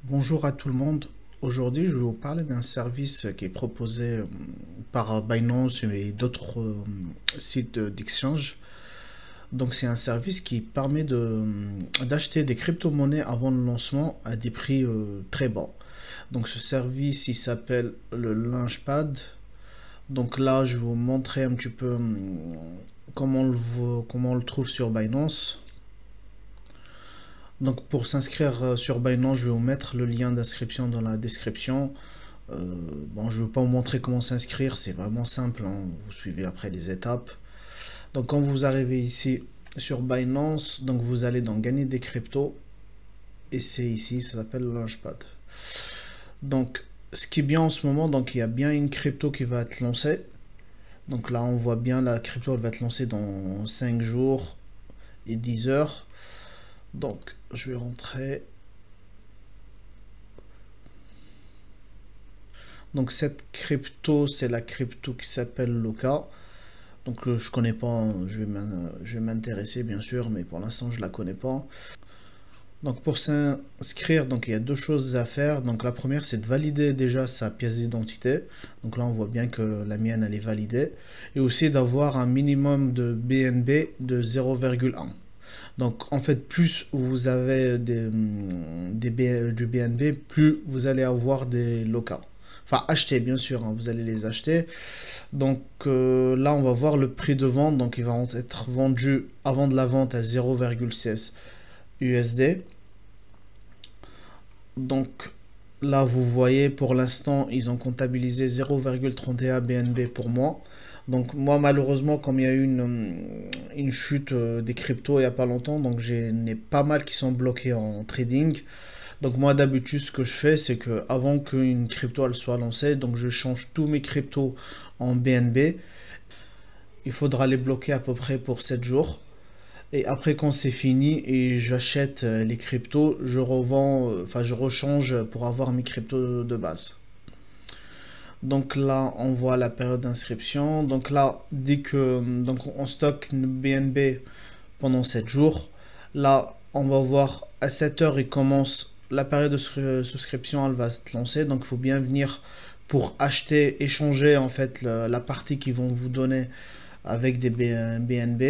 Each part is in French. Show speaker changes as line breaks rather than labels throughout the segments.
Bonjour à tout le monde. Aujourd'hui, je vais vous parler d'un service qui est proposé par Binance et d'autres sites d'exchange. Donc, c'est un service qui permet d'acheter des crypto-monnaies avant le lancement à des prix très bas. Donc, ce service, il s'appelle le Launchpad. Donc là, je vais vous montrer un petit peu comment on le trouve sur Binance. Donc pour s'inscrire sur Binance, je vais vous mettre le lien d'inscription dans la description. Bon, je ne vais pas vous montrer comment s'inscrire, c'est vraiment simple, hein. Vous suivez après les étapes. Donc quand vous arrivez ici sur Binance, donc vous allez dans gagner des cryptos et c'est ici, ça s'appelle Launchpad. Donc ce qui est bien en ce moment, donc il y a bien une crypto qui va être lancée. Donc là on voit bien la crypto elle va être lancée dans 5 jours et 10 heures. Donc je vais rentrer. Donc cette crypto, c'est la crypto qui s'appelle Loca. Donc je connais pas, hein. Je vais m'intéresser bien sûr, mais pour l'instant je la connais pas. Donc pour s'inscrire, donc il y a deux choses à faire. Donc la première c'est de valider déjà sa pièce d'identité. Donc là on voit bien que la mienne elle est validée. Et aussi d'avoir un minimum de BNB de 0,1. Donc en fait plus vous avez du BNB, plus vous allez avoir des locaux. Enfin acheter bien sûr, hein, vous allez les acheter. Donc là on va voir le prix de vente. Donc il va être vendu avant de la vente à 0,16 USD. Donc là vous voyez pour l'instant ils ont comptabilisé 0,31 BNB pour moi. Donc moi malheureusement comme il y a eu une chute des cryptos il n'y a pas longtemps, donc j'ai pas mal qui sont bloqués en trading. Donc moi d'habitude ce que je fais c'est que avant qu'une crypto elle soit lancée, donc je change tous mes cryptos en BNB. Il faudra les bloquer à peu près pour 7 jours. Et après quand c'est fini et j'achète les cryptos, je revends, enfin je rechange pour avoir mes cryptos de base. Donc là, on voit la période d'inscription. Donc là, dès que donc on stocke une BNB pendant 7 jours, là, on va voir à 7 heures, il commence la période de souscription, elle va se lancer. Donc il faut bien venir pour acheter, échanger en fait la partie qu'ils vont vous donner avec des BNB.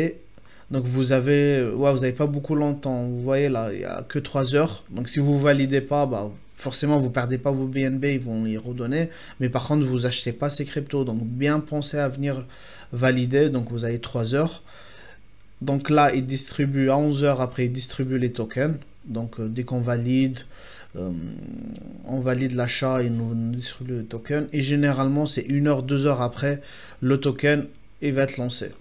Donc vous avez pas beaucoup longtemps. Vous voyez là, il y a que 3 heures. Donc si vous validez pas, bah, forcément vous perdez pas vos BNB, ils vont les redonner. Mais par contre vous achetez pas ces cryptos. Donc bien pensez à venir valider. Donc vous avez 3 heures. Donc là ils distribuent à 11 heures après ils distribuent les tokens. Donc dès qu'on valide, euh, on valide l'achat et nous distribue le token. Et généralement c'est 1 heure, 2 heures après le token il va être lancé.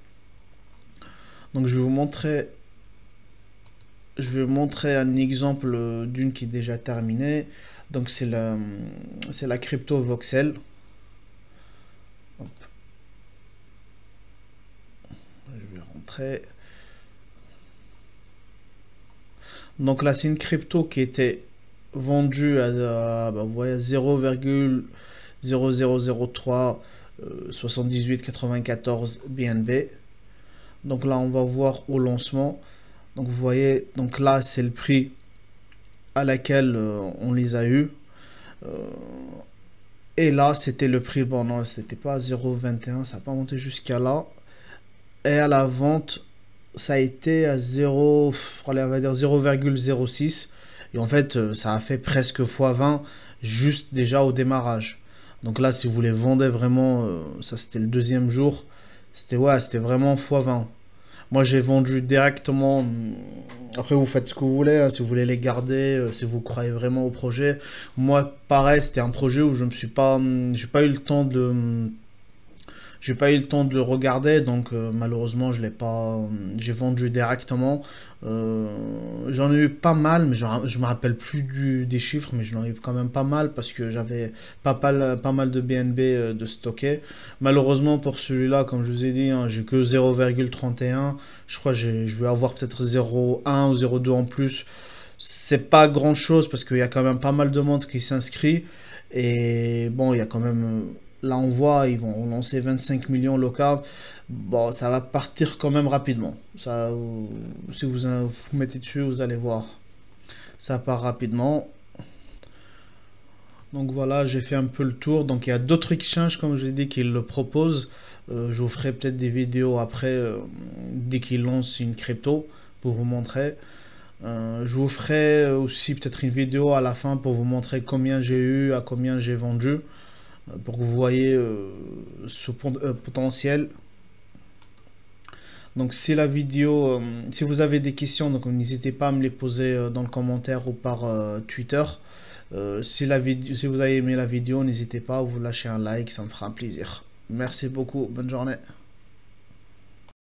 Donc je vais vous montrer un exemple d'une qui est déjà terminée. Donc c'est la crypto Voxel. Hop, je vais rentrer. Donc là c'est une crypto qui était vendue bah, vous voyez 0,0003 78,94 BNB. Donc là on va voir au lancement. Donc vous voyez, donc là c'est le prix à laquelle on les a eu. Euh, et là c'était le prix, bon non c'était pas 0,21, ça n'a pas monté jusqu'à là. Et à la vente ça a été à 0, allez, on va dire 0,06. Et en fait ça a fait presque x20 juste déjà au démarrage. Donc là si vous les vendez vraiment, ça c'était le deuxième jour, c'était vraiment x20. Moi, j'ai vendu directement. Après, vous faites ce que vous voulez, hein, si vous voulez les garder, si vous croyez vraiment au projet. Moi, pareil, c'était un projet où je me suis pas, j'ai pas eu le temps j'ai pas eu le temps de regarder, donc malheureusement, je l'ai pas, j'ai vendu directement. Euh, J'en ai eu pas mal, mais je me rappelle plus des chiffres, mais j'en ai eu quand même pas mal parce que j'avais pas mal de BNB de stocké. Malheureusement pour celui-là, comme je vous ai dit, hein, j'ai que 0,31. Je crois que je vais avoir peut-être 0,1 ou 0,2 en plus. C'est pas grand chose parce qu'il y a quand même pas mal de monde qui s'inscrit. Et bon, il y a quand même. Là, on voit, ils vont lancer 25 millions locaux. Bon, ça va partir quand même rapidement. Ça, si vous mettez dessus, vous allez voir. Ça part rapidement. Donc voilà, j'ai fait un peu le tour. Donc il y a d'autres exchanges, comme je l'ai dit, qui le proposent. Je vous ferai peut-être des vidéos après, dès qu'ils lancent une crypto, pour vous montrer. Je vous ferai aussi peut-être une vidéo à la fin pour vous montrer combien j'ai eu, à combien j'ai vendu, pour que vous voyez ce potentiel. Donc si la vidéo, si vous avez des questions, donc n'hésitez pas à me les poser dans le commentaire ou par Twitter. Si vous avez aimé la vidéo, n'hésitez pas à vous lâcher un like, ça me fera un plaisir. Merci beaucoup, bonne journée.